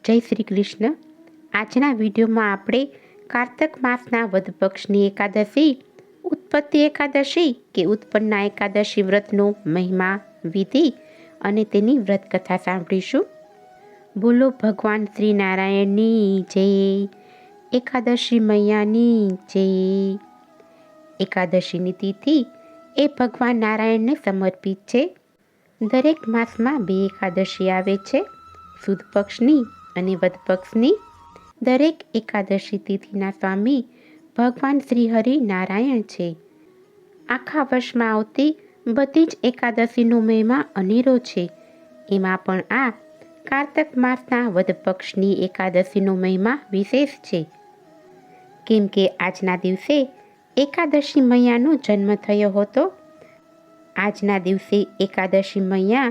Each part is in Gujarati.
જય શ્રી કૃષ્ણ. આજના વિડીયોમાં આપણે કારતક માસના વદ પક્ષની એકાદશી, ઉત્પત્તિ એકાદશી કે ઉત્પન્ના એકાદશી વ્રતનો મહિમા, વિધિ અને તેની વ્રત કથા સાંભળીશું. બોલો ભગવાન શ્રી નારાયણની જય. એકાદશી મૈયાની જય. એકાદશીની તિથિ એ ભગવાન નારાયણને સમર્પિત છે. દરેક માસમાં 2 એકાદશી આવે છે, સુદ પક્ષની અને વદ પક્ષની. દરેક એકાદશી તિથિના સ્વામી ભગવાન શ્રી હરિ નારાયણ છે. આખા વર્ષમાં આવતી બધી જ એકાદશીનો મહિમા અનેરો છે. એમાં પણ આ કારતક માસના વદ પક્ષની એકાદશીનો મહિમા વિશેષ છે, કેમ કે આજના દિવસે એકાદશી મૈયાનો જન્મ થયો હતો. આજના દિવસે એકાદશી મૈયા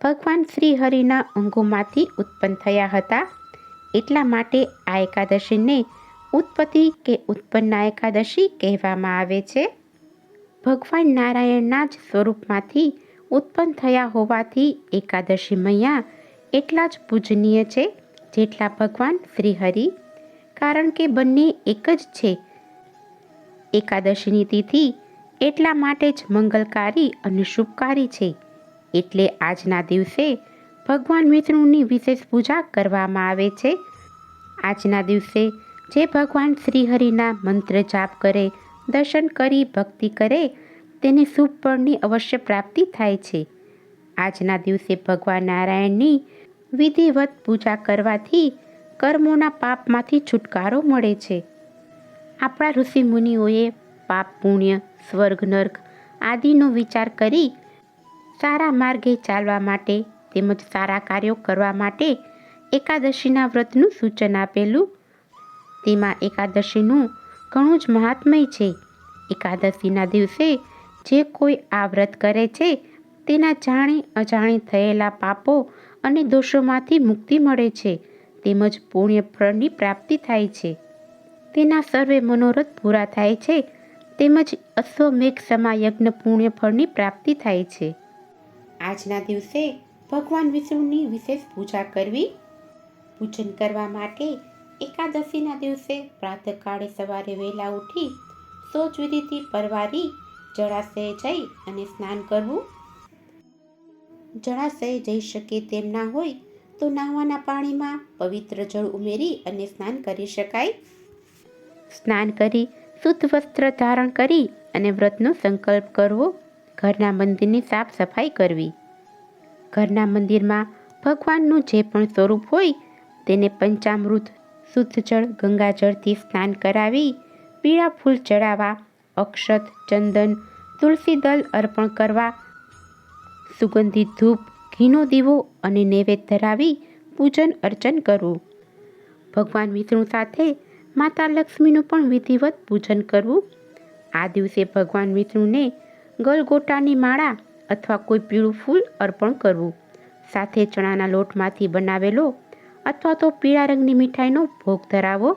ભગવાન શ્રી હરિના અંગોમાંથી ઉત્પન્ન થયા હતા. એટલા માટે આ એકાદશીને ઉત્પત્તિ કે ઉત્પન્ના એકાદશી કહેવામાં આવે છે. ભગવાન નારાયણના જ સ્વરૂપમાંથી ઉત્પન્ન થયા હોવાથી એકાદશી મૈયા એટલા જ પૂજનીય છે જેટલા ભગવાન શ્રી હરિ, કારણ કે બંને એક જ છે. એકાદશીની તિથિ એટલા માટે જ મંગલકારી અને શુભકારી છે. એટલે આજના દિવસે ભગવાન વિષ્ણુની વિશેષ પૂજા કરવામાં આવે છે. આજના દિવસે જે ભગવાન શ્રી હરિના મંત્ર જાપ કરે, દર્શન કરી ભક્તિ કરે, તેને શુભ ફળની અવશ્ય પ્રાપ્તિ થાય છે. આજના દિવસે ભગવાન નારાયણની વિધિવત પૂજા કરવાથી કર્મોના પાપમાંથી છુટકારો મળે છે. આપણા ઋષિ મુનિઓએ પાપ પુણ્ય, સ્વર્ગ નર્ક આદિનો વિચાર કરી સારા માર્ગે ચાલવા માટે તેમજ સારા કાર્યો કરવા માટે એકાદશીના વ્રતનું સૂચન આપેલું. તેમાં એકાદશીનું ઘણું જ મહાત્મ્ય છે. એકાદશીના દિવસે જે કોઈ આ વ્રત કરે છે તેના જાણી અજાણી થયેલા પાપો અને દોષોમાંથી મુક્તિ મળે છે, તેમજ પુણ્ય ફળની પ્રાપ્તિ થાય છે. તેના સર્વે મનોરથ પૂરા થાય છે, તેમજ અશ્વમેઘ સમા યજ્ઞ પુણ્ય ફળની પ્રાપ્તિ થાય છે. આજના દિવસે ભગવાન વિષ્ણુની વિશેષ પૂજા કરવી. પૂજન કરવા માટે એકાદશીના દિવસે પ્રાતઃકાળે સવારે વહેલા ઉઠી શૌચ વિધિથી પરવારી જળાશયે જઈ અને સ્નાન કરવું. જળાશયે જઈ શકે તેમ ના હોય તો નહાવાના પાણીમાં પવિત્ર જળ ઉમેરી અને સ્નાન કરી શકાય. સ્નાન કરી શુદ્ધ વસ્ત્ર ધારણ કરી અને વ્રતનો સંકલ્પ કરવો. ઘરના મંદિરની સાફ સફાઈ કરવી. ઘરના મંદિરમાં ભગવાનનું જે પણ સ્વરૂપ હોય તેને પંચામૃત, શુદ્ધ જળ, ગંગાજળથી સ્નાન કરાવી, પીળા ફૂલ ચડાવવા, અક્ષત, ચંદન, તુલસી દલ અર્પણ કરવા, સુગંધિત ધૂપ, ઘીનો દીવો અને નૈવેદ્ય ધરાવી પૂજન અર્ચન કરવું. ભગવાન વિષ્ણુ સાથે માતા લક્ષ્મીનું પણ વિધિવત પૂજન કરવું. આ દિવસે ભગવાન વિષ્ણુને ગલગોટાની માળા અથવા કોઈ પીળું ફૂલ અર્પણ કરવું. સાથે ચણાના લોટમાંથી બનાવેલો અથવા તો પીળા રંગની મીઠાઈનો ભોગ ધરાવો.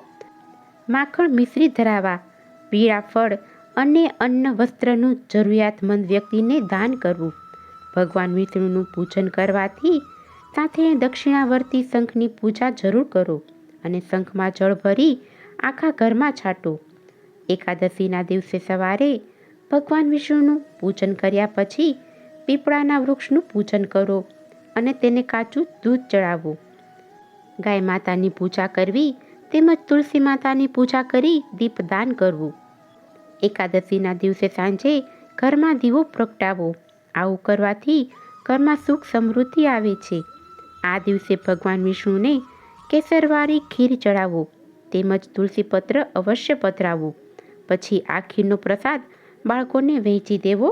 માખણ મિશ્રી ધરાવવા. પીળા ફળ અને અન્ન વસ્ત્રનું જરૂરિયાતમંદ વ્યક્તિને દાન કરવું. ભગવાન વિષ્ણુનું પૂજન કરવાથી સાથે દક્ષિણાવર્તી શંખની પૂજા જરૂર કરો અને શંખમાં જળ ભરી આખા ઘરમાં છાંટો. એકાદશીના દિવસે સવારે ભગવાન વિષ્ણુનું પૂજન કર્યા પછી પીપળાના વૃક્ષનું પૂજન કરો અને તેને કાચું દૂધ ચડાવવું. ગાય માતાની પૂજા કરવી તેમજ તુલસી માતાની પૂજા કરી દીપદાન કરવું. એકાદશીના દિવસે સાંજે ઘરમાં દીવો પ્રગટાવો. આવું કરવાથી ઘરમાં સુખ સમૃદ્ધિ આવે છે. આ દિવસે ભગવાન વિષ્ણુને કેસરવાળી ખીર ચડાવો તેમજ તુલસીપત્ર અવશ્ય પધરાવવું. પછી આ ખીરનો પ્રસાદ બાળકોને વહેંચી દેવો.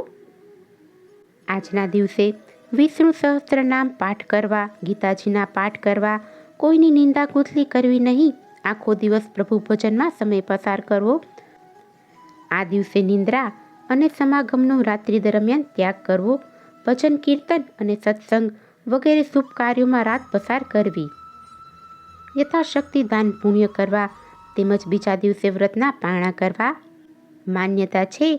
આજના દિવસે વિષ્ણુ સહસ્ત્રનામ પાઠ કરવા, ગીતાજીના પાઠ કરવા, કોઈની નિંદા કુથલી કરવી નહીં. આખો દિવસ પ્રભુ ભજનમાં સમય પસાર કરવો. આ દિવસે નિંદ્રા અને સમાગમનો રાત્રિ દરમિયાન ત્યાગ કરવો. ભજન કીર્તન અને સત્સંગ વગેરે શુભ કાર્યોમાં રાત પસાર કરવી. યથાશક્તિ દાન પુણ્ય કરવા તેમજ બીજા દિવસે વ્રતના પારણા કરવા. માન્યતા છે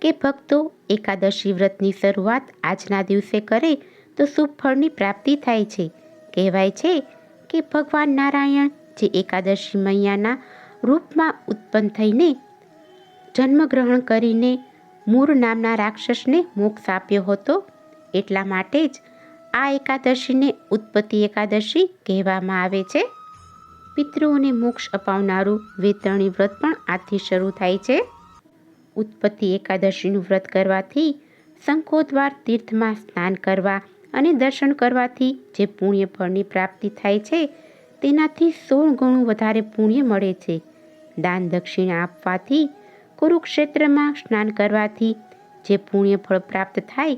કે ભક્તો એકાદશી વ્રતની શરૂઆત આજના દિવસે કરે તો શુભ ફળની પ્રાપ્તિ થાય છે. કહેવાય છે કે ભગવાન નારાયણ જે એકાદશી મૈયાના રૂપમાં ઉત્પન્ન થઈને જન્મગ્રહણ કરીને મૂર નામના રાક્ષસને મોક્ષ આપ્યો હતો, એટલા માટે જ આ એકાદશીને ઉત્પત્તિ એકાદશી કહેવામાં આવે છે. પિતૃઓને મોક્ષ અપાવનારું વેતરણી વ્રત પણ આથી શરૂ થાય છે. ઉત્પત્તિ એકાદશીનું વ્રત કરવાથી શંખોદ્વાર તીર્થમાં સ્નાન કરવા અને દર્શન કરવાથી જે પુણ્ય ફળની પ્રાપ્તિ થાય છે તેનાથી 16 ગણું વધારે પુણ્ય મળે છે. દાન દક્ષિણા આપવાથી, કુરુક્ષેત્રમાં સ્નાન કરવાથી જે પુણ્ય ફળ પ્રાપ્ત થાય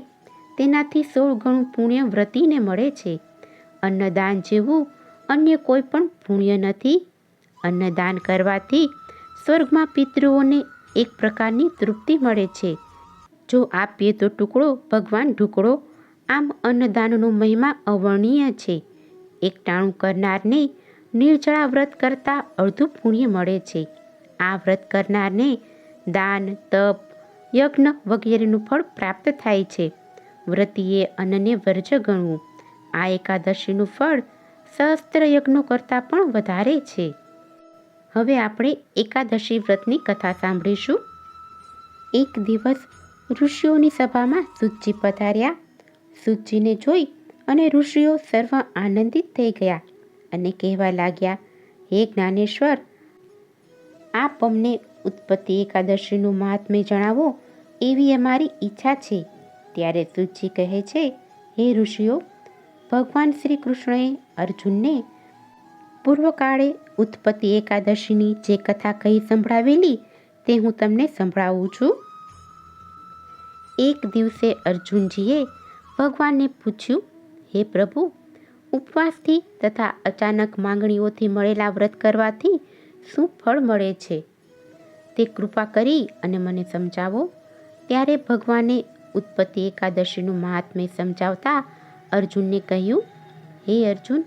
તેનાથી 16 ગણું પુણ્ય વ્રતીને મળે છે. અન્નદાન જેવું અન્ય કોઈ પણ પુણ્ય નથી. અન્નદાન કરવાથી સ્વર્ગમાં પિતૃઓને એક પ્રકારની તૃપ્તિ મળે છે. જો આપીએ તો ટુકડો ભગવાન ઢુકડો. આમ અન્નદાનનો મહિમા અવર્ણનીય છે. એકટાણું કરનારને નિર્જળા વ્રત કરતાં અડધું પુણ્ય મળે છે. આ વ્રત કરનારને દાન, તપ, યજ્ઞ વગેરેનું ફળ પ્રાપ્ત થાય છે. વ્રતીએ અન્નને વર્જ ગણવું. આ એકાદશીનું ફળ સહસ્ત્ર યજ્ઞો કરતાં પણ વધારે છે. હવે આપણે એકાદશી વ્રતની કથા સાંભળીશું. એક દિવસ ઋષિઓની સભામાં સૂતજી પધાર્યા. સૂતજીને જોઈ અને ઋષિઓ સર્વ આનંદિત થઈ ગયા અને કહેવા લાગ્યા, હે જ્ઞાનેશ્વર, આપ અમને ઉત્પત્તિ એકાદશીનું મહાત્મ્ય જણાવો એવી અમારી ઈચ્છા છે. ત્યારે સૂતજી કહે છે, હે ઋષિઓ, ભગવાન શ્રી કૃષ્ણએ અર્જુનને પૂર્વકાળે ઉત્પત્તિ એકાદશીની જે કથા કહી સંભળાવેલી તે હું તમને સંભળાવું છું. એક દિવસે અર્જુનજીએ ભગવાનને પૂછ્યું, હે પ્રભુ, ઉપવાસથી તથા અચાનક માંગણીઓથી મળેલા વ્રત કરવાથી શું ફળ મળે છે? તે કૃપા કરી અને મને સમજાવો. ત્યારે ભગવાને ઉત્પત્તિ એકાદશીનું મહાત્મ્ય સમજાવતા અર્જુનને કહ્યું, હે અર્જુન,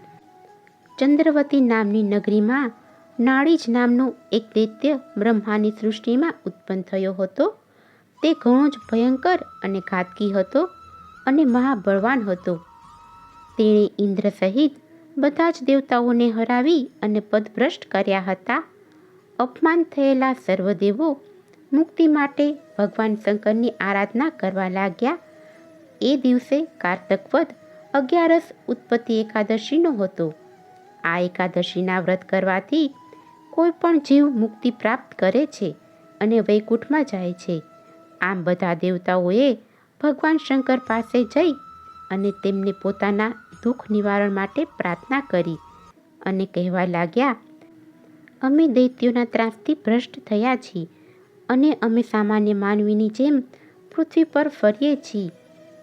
ચંદ્રવતી નામની નગરીમાં નાડીજ નામનો એક દૈત્ય બ્રહ્માની સૃષ્ટિમાં ઉત્પન્ન થયો હતો. તે ઘણો જ ભયંકર અને ઘાતકી હતો અને મહાબળવાન હતો. તેણે ઇન્દ્ર સહિત બધા જ દેવતાઓને હરાવી અને પદભ્રષ્ટ કર્યા હતા. અપમાન થયેલા સર્વદેવો મુક્તિ માટે ભગવાન શંકરની આરાધના કરવા લાગ્યા. એ દિવસે કારતક વદ 11 ઉત્પત્તિ એકાદશીનો હતો. આ એકાદશીના વ્રત કરવાથી કોઈ પણ જીવ મુક્તિ પ્રાપ્ત કરે છે અને વૈકુંઠમાં જાય છે. આમ બધા દેવતાઓએ ભગવાન શંકર પાસે જઈ અને તેમને પોતાના દુઃખ નિવારણ માટે પ્રાર્થના કરી અને કહેવા લાગ્યા, અમે દૈત્યોના ત્રાસથી ભ્રષ્ટ થયા છીએ અને અમે સામાન્ય માનવીની જેમ પૃથ્વી પર ફરીએ છીએ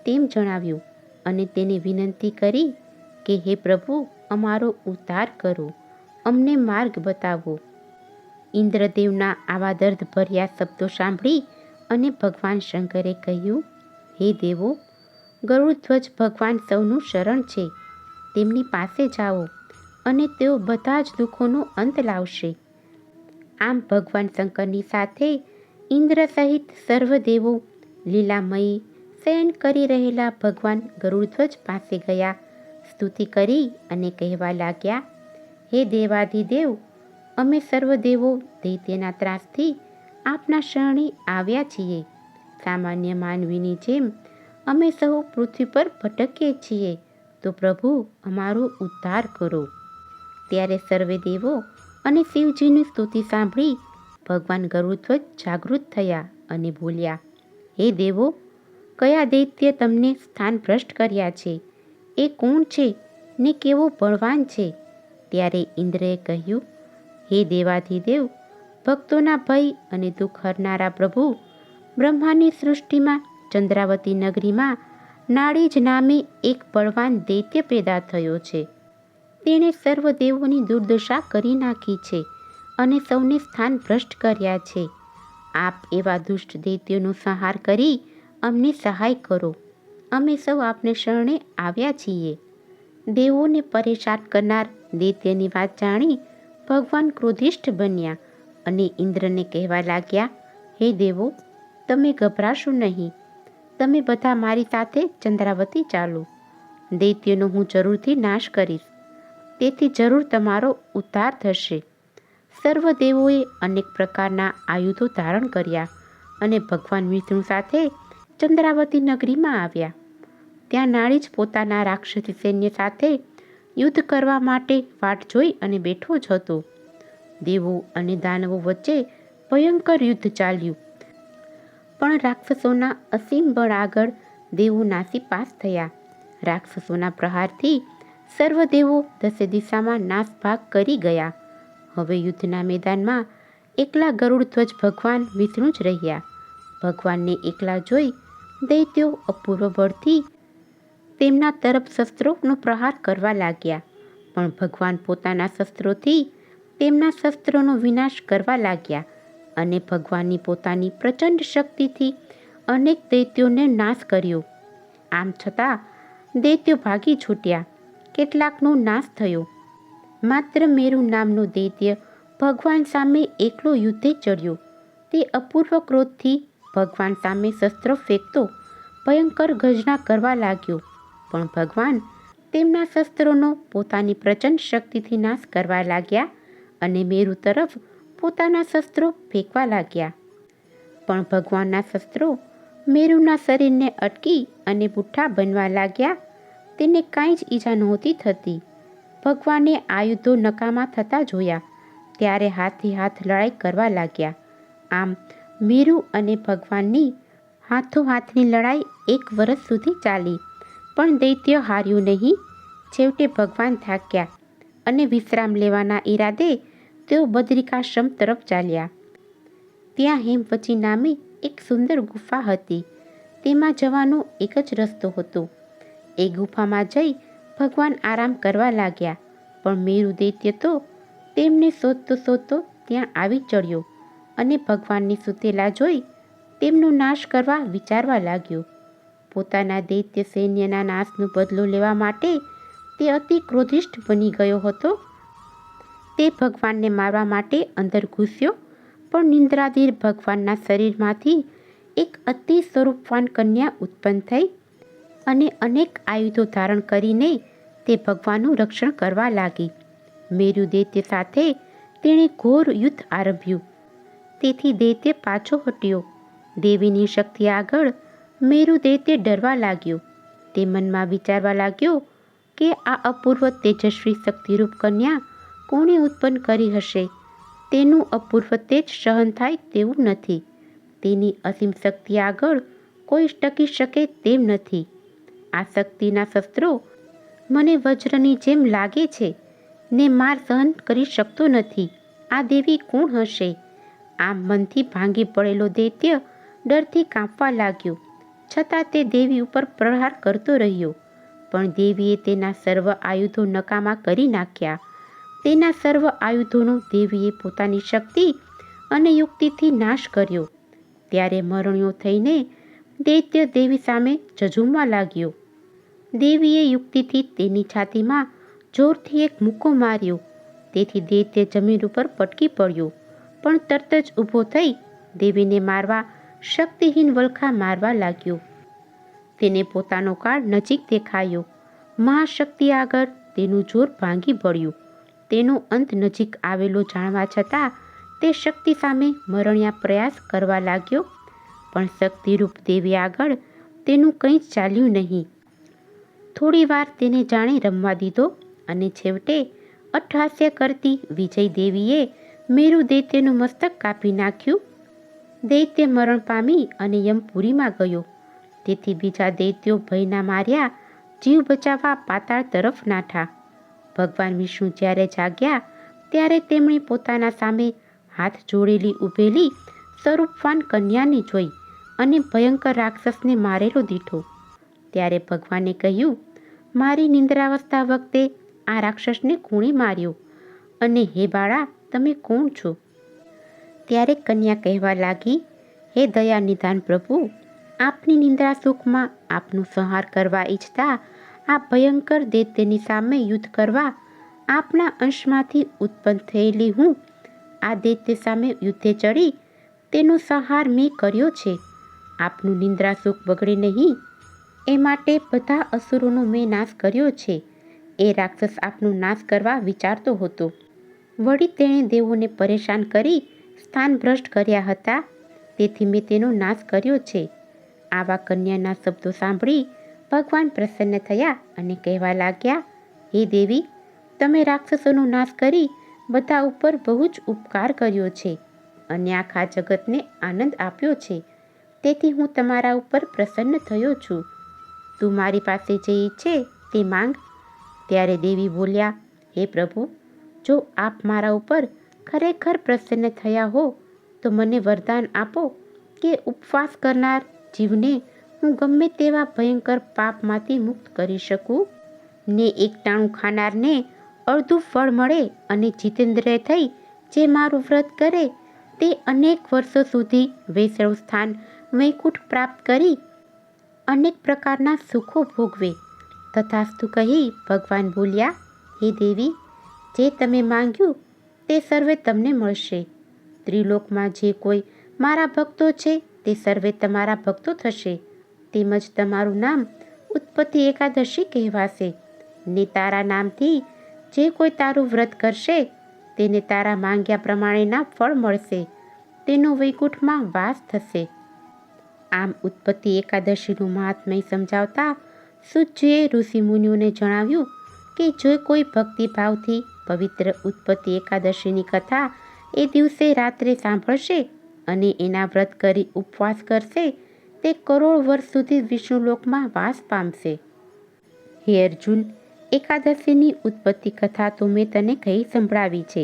તેમ જણાવ્યું અને તેને વિનંતી કરી કે હે પ્રભુ, અમારો ઉદ્ધાર કરો, અમને માર્ગ બતાવો. ઇન્દ્રદેવના આવા દર્દભર્યા શબ્દો સાંભળી અને ભગવાન શંકરે કહ્યું, હે દેવો, ગરુડધ્વજ ભગવાન સૌનું શરણ છે. તેમની પાસે જાઓ અને તેઓ બધા જ દુઃખોનો અંત લાવશે. આમ ભગવાન શંકરની સાથે ઇન્દ્ર સહિત સર્વ દેવો લીલામયી શયન કરી રહેલા ભગવાન ગરુડધ્વજ પાસે ગયા. સ્તુતિ કરી અને કહેવા લાગ્યા, હે દેવાધિદેવ, અમે સર્વ દેવો દૈત્યના ત્રાસથી આપના શરણે આવ્યા છીએ. સામાન્ય માનવીની જેમ અમે સહુ પૃથ્વી પર ભટકીએ છીએ, તો પ્રભુ અમારો ઉદ્ધાર કરો. ત્યારે સર્વે દેવો અને શિવજીની સ્તુતિ સાંભળી ભગવાન ગરુડધ્વજ જાગૃત થયા અને બોલ્યા, હે દેવો, કયા દૈત્ય તમને સ્થાન ભ્રષ્ટ કર્યા છે? એ કોણ છે ને કેવો બળવાન છે? ત્યારે ઇન્દ્રએ કહ્યું, હે દેવાધિદેવ, ભક્તોના ભય અને દુઃખ હરનારા પ્રભુ, બ્રહ્માની સૃષ્ટિમાં ચંદ્રાવતી નગરીમાં નાડીજ નામે એક બળવાન દૈત્ય પેદા થયો છે. તેણે સર્વ દેવોની દુર્દશા કરી નાખી છે અને સૌને સ્થાન ભ્રષ્ટ કર્યા છે. આપ એવા દુષ્ટ દૈત્યોનો સંહાર કરી અમને સહાય કરો. અમે સૌ આપને શરણે આવ્યા છીએ. દેવોને પરેશાન કરનાર દૈત્યની વાત જાણી ભગવાન ક્રોધિષ્ઠ બન્યા અને ઇન્દ્રને કહેવા લાગ્યા, હે દેવો, તમે ગભરાશો નહીં. તમે બધા મારી સાથે ચંદ્રાવતી ચાલો. દૈત્યનો હું જરૂરથી નાશ કરીશ. તેથી જરૂર તમારો ઉદ્ધાર થશે. સર્વ દેવોએ અનેક પ્રકારના આયુધો ધારણ કર્યા અને ભગવાન વિષ્ણુ સાથે ચંદ્રાવતી નગરીમાં આવ્યા. ત્યાં નાળી જ પોતાના રાક્ષસી સૈન્ય સાથે યુદ્ધ કરવા માટે વાટ જોઈ અને બેઠો જ હતો. દેવો અને દાનવો વચ્ચે ભયંકર યુદ્ધ ચાલ્યું, પણ રાક્ષસોના અસીમ બળ આગળ દેવો નાસીપાસ થયા. રાક્ષસોના પ્રહારથી સર્વ દેવો દસે દિશામાં નાસભાગ કરી ગયા. હવે યુદ્ધના મેદાનમાં એકલા ગરુડધ્વજ ભગવાન વિષ્ણુ જ રહ્યા. ભગવાનને એકલા જોઈ દૈત્યો અપૂર્વ બળથી તેમના તરફ શસ્ત્રોનો પ્રહાર કરવા લાગ્યા, પણ ભગવાન પોતાના શસ્ત્રોથી તેમના શસ્ત્રોનો વિનાશ કરવા લાગ્યા અને ભગવાનની પોતાની પ્રચંડ શક્તિથી અનેક દૈત્યોને નાશ કર્યો. આમ છતાં દૈત્યો ભાગી છૂટ્યા, કેટલાકનો નાશ થયો. માત્ર મેરુ નામનો દૈત્ય ભગવાન સામે એકલો યુદ્ધે ચડ્યો. તે અપૂર્વ ક્રોધથી ભગવાન સામે શસ્ત્ર ફેંકતો ભયંકર ગર્જના કરવા લાગ્યો, પણ ભગવાન તેમના શસ્ત્રોનો પોતાની પ્રચંડ શક્તિથી નાશ કરવા લાગ્યા અને મેરુ તરફ પોતાના શસ્ત્રો ફેંકવા લાગ્યા. પણ ભગવાનના શસ્ત્રો મેરુના શરીરને અટકી અને બુઠ્ઠા બનવા લાગ્યા. તેને કાંઈ જ ઈજા નહોતી થતી. ભગવાને આયુધો નકામા થતા જોયા ત્યારે હાથે હાથ લડાઈ કરવા લાગ્યા. આમ મેરુ અને ભગવાનની હાથોહાથની લડાઈ 1 વર્ષ સુધી ચાલી, પણ દૈત્ય હાર્યું નહીં. છેવટે ભગવાન થાક્યા અને વિશ્રામ લેવાના ઈરાદે તેઓ બદ્રિકાશ્રમ તરફ ચાલ્યા. ત્યાં હેમવતી નામે એક સુંદર ગુફા હતી. તેમાં જવાનો એક જ રસ્તો હતો. એ ગુફામાં જઈ ભગવાન આરામ કરવા લાગ્યા, પણ મેરુ દૈત્ય તો તેમને શોધતો શોધતો ત્યાં આવી ચડ્યો અને ભગવાનને સૂતેલા જોઈ તેમનો નાશ કરવા વિચારવા લાગ્યો. પોતાના દૈત્ય સૈન્યના નાશનો બદલો લેવા માટે તે અતિ ક્રોધિષ્ઠ બની ગયો હતો. તે ભગવાનને મારવા માટે અંદર ઘૂસ્યો, પણ નિંદ્રાધીર ભગવાનના શરીરમાંથી એક અતિ સ્વરૂપવાન કન્યા ઉત્પન્ન થઈ અને અનેક આયુધો ધારણ કરીને તે ભગવાનનું રક્ષણ કરવા લાગી. મેરુ દૈત્ય સાથે તેણે ઘોર યુદ્ધ આરંભ્યું. તેથી દૈત્ય પાછો હટ્યો. દેવીની શક્તિ આગળ મેરુ દૈત્ય ડરવા લાગ્યો. તે મનમાં વિચારવા લાગ્યો કે આ અપૂર્વ તેજસ્વી શક્તિરૂપ કન્યા કોણે ઉત્પન્ન કરી હશે? તેનું અપૂર્વ તેજ સહન થાય તેવું નથી. તેની અસીમ શક્તિ આગળ કોઈ ટકી શકે તેમ નથી. આ શક્તિના શસ્ત્રો મને વજ્રની જેમ લાગે છે ને માર સહન કરી શકતો નથી. આ દેવી કોણ હશે? આમ મનથી ભાંગી પડેલો દૈત્ય ડરથી કાંપવા લાગ્યો, છતાં તે દેવી ઉપર પ્રહાર કરતો રહ્યો. પણ દેવીએ તેના સર્વ આયુધો નકામા કરી નાખ્યા. તેના સર્વ આયુધોનો દેવીએ પોતાની શક્તિ અને યુક્તિથી નાશ કર્યો. ત્યારે મરણ્યો થઈને દૈત્ય દેવી સામે ઝઝૂમવા લાગ્યો. દેવીએ યુક્તિથી તેની છાતીમાં જોરથી એક મુક્કો માર્યો. તેથી દૈત્ય જમીન ઉપર પટકી પડ્યો, પણ તરત જ ઊભો થઈ દેવીને મારવા શક્તિહીન વલખા મારવા લાગ્યો. તેને પોતાનો કાળ નજીક દેખાયો. મહાશક્તિ આગળ તેનું જોર ભાંગી પડ્યું. તેનો અંત નજીક આવેલો જાણવા છતાં તે શક્તિ સામે મરણ્યા પ્રયાસ કરવા લાગ્યો, પણ શક્તિરૂપ દેવી આગળ તેનું કંઈ જ ચાલ્યું નહીં. થોડી વાર તેને જાણે રમવા દીધો અને છેવટે અટ્ટહાસ્ય કરતી વિજય દેવીએ મેરુ દૈત્યનું મસ્તક કાપી નાખ્યું. દૈત્ય મરણ પામી અને યમપુરીમાં ગયો. તેથી બીજા દૈત્યો ભયના માર્યા જીવ બચાવવા પાતાળ તરફ નાઠા. ભગવાન વિષ્ણુ જ્યારે જાગ્યા ત્યારે તેમણે પોતાના સામે હાથ જોડેલી ઊભેલી સ્વરૂપવાન કન્યાને જોઈ અને ભયંકર રાક્ષસને મારેલો દીઠો. ત્યારે ભગવાને કહ્યું, મારી નિંદ્રાવસ્થા વખતે આ રાક્ષસને કોણે માર્યો? અને હે બાળા, તમે કોણ છો? ત્યારે કન્યા કહેવા લાગી, હે દયા નિધાન પ્રભુ, આપની નિંદ્રા સુખમાં આપનો સંહાર કરવા ઈચ્છતા આ ભયંકર દૈત્યની સામે યુદ્ધ કરવા આપના અંશમાંથી ઉત્પન્ન થયેલી હું આ દૈત્ય સામે યુદ્ધે ચડી તેનો સંહાર મેં કર્યો છે. આપનું નિંદ્રા સુખ બગડે નહીં એ માટે બધા અસુરોનો મેં નાશ કર્યો છે. એ રાક્ષસ આપનો નાશ કરવા વિચારતો હતો. વળી તેણે દેવોને પરેશાન કરી સ્થાન ભ્રષ્ટ કર્યા હતા, તેથી મેં તેનો નાશ કર્યો છે. આવા કન્યાના શબ્દો સાંભળી ભગવાન પ્રસન્ન થયા અને કહેવા લાગ્યા, હે દેવી, તમે રાક્ષસોનો નાશ કરી બધા ઉપર બહુ જ ઉપકાર કર્યો છે અને આખા જગતને આનંદ આપ્યો છે. તેથી હું તમારા ઉપર પ્રસન્ન થયો છું. તું મારી પાસે જે ઈચ્છે તે માંગ. ત્યારે દેવી બોલ્યા, હે પ્રભુ, જો આપ મારા ઉપર ખરેખર પ્રસન્ન થયા હો તો મને વરદાન આપો કે ઉપવાસ કરનાર જીવને હું ગમે તેવા ભયંકર પાપમાંથી મુક્ત કરી શકું, ને એકટાણું ખાનારને અડધું ફળ મળે, અને જીતેન્દ્રિય થઈ જે મારું વ્રત કરે તે અનેક વર્ષો સુધી વૈષ્ણવ સ્થાન વૈકુંઠ પ્રાપ્ત કરી અનેક પ્રકારના સુખો ભોગવે. તથાસ્તુ કહી ભગવાન બોલ્યા, હે દેવી, જે તમે માંગ્યું તે સર્વે તમને મળશે. ત્રિલોકમાં જે કોઈ મારા ભક્તો છે તે સર્વે તમારા ભક્તો થશે. તેમજ તમારું નામ ઉત્પત્તિ એકાદશી કહેવાશે, ને તારા નામથી જે કોઈ તારું વ્રત કરશે તેને તારા માંગ્યા પ્રમાણેના ફળ મળશે, તેનો વૈકુંઠમાં વાસ થશે. આમ ઉત્પત્તિ એકાદશીનું મહાત્મ્ય સમજાવતા સૂતજીએ ઋષિમુનિઓને જણાવ્યું કે જો કોઈ ભક્તિભાવથી પવિત્ર ઉત્પત્તિ એકાદશીની કથા એ દિવસે રાત્રે સાંભળશે અને એના વ્રત કરી ઉપવાસ કરશે, તે કરોડ વર્ષ સુધી વિષ્ણુલોકમાં વાસ પામશે. હે અર્જુન, એકાદશીની ઉત્પત્તિ કથા તો મેં તને કહી સંભળાવી છે.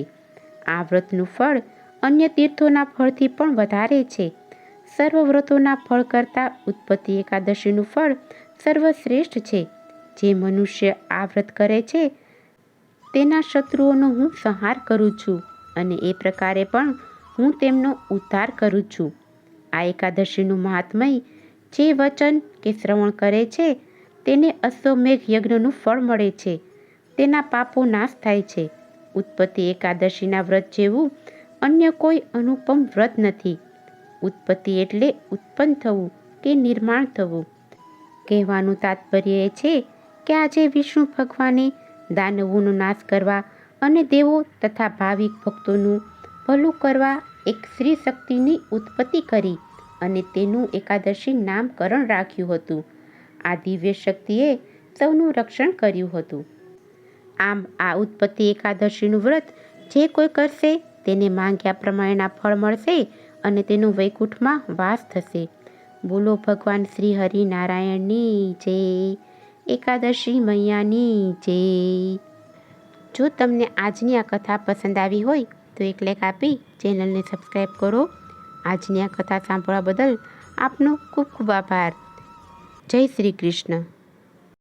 આ વ્રતનું ફળ અન્ય તીર્થોના ફળથી પણ વધારે છે. સર્વ વ્રતોના ફળ કરતાં ઉત્પત્તિ એકાદશીનું ફળ સર્વશ્રેષ્ઠ છે. જે મનુષ્ય આ વ્રત કરે છે તેના શત્રુઓનો હું સંહાર કરું છું, અને એ પ્રકારે પણ હું તેમનો ઉદ્ધાર કરું છું. આ એકાદશીનું મહાત્મય જે વચન કે શ્રવણ કરે છે તેને અશ્વમેઘ યજ્ઞનું ફળ મળે છે, તેના પાપો નાશ થાય છે. ઉત્પત્તિ એકાદશીના વ્રત જેવું અન્ય કોઈ અનુપમ વ્રત નથી. ઉત્પત્તિ એટલે ઉત્પન્ન થવું કે નિર્માણ થવું. કહેવાનું તાત્પર્ય એ છે કે આજે વિષ્ણુ ભગવાને દાનવોનો નાશ કરવા અને દેવો તથા ભાવિક ભક્તોનું ભલું કરવા એક સ્ત્રી શક્તિની ઉત્પત્તિ કરી અને તેનું એકાદશી નામકરણ રાખ્યું હતું. આ દિવ્ય શક્તિએ સૌનું રક્ષણ કર્યું હતું. આમ આ ઉત્પત્તિ એકાદશીનું વ્રત જે કોઈ કરશે તેને માંગ્યા પ્રમાણેના ફળ મળશે અને તેનો વૈકુંઠમાં વાસ થશે. બોલો ભગવાન શ્રી હરિનારાયણની જય. એકાદશી મૈયાની જય. જો તમને આજની આ કથા પસંદ આવી હોય તો એક લાઈક આપી ચેનલને સબસ્ક્રાઈબ કરો. આજની આ કથા સાંભળવા બદલ આપનો ખૂબ ખૂબ આભાર. જય શ્રી કૃષ્ણ.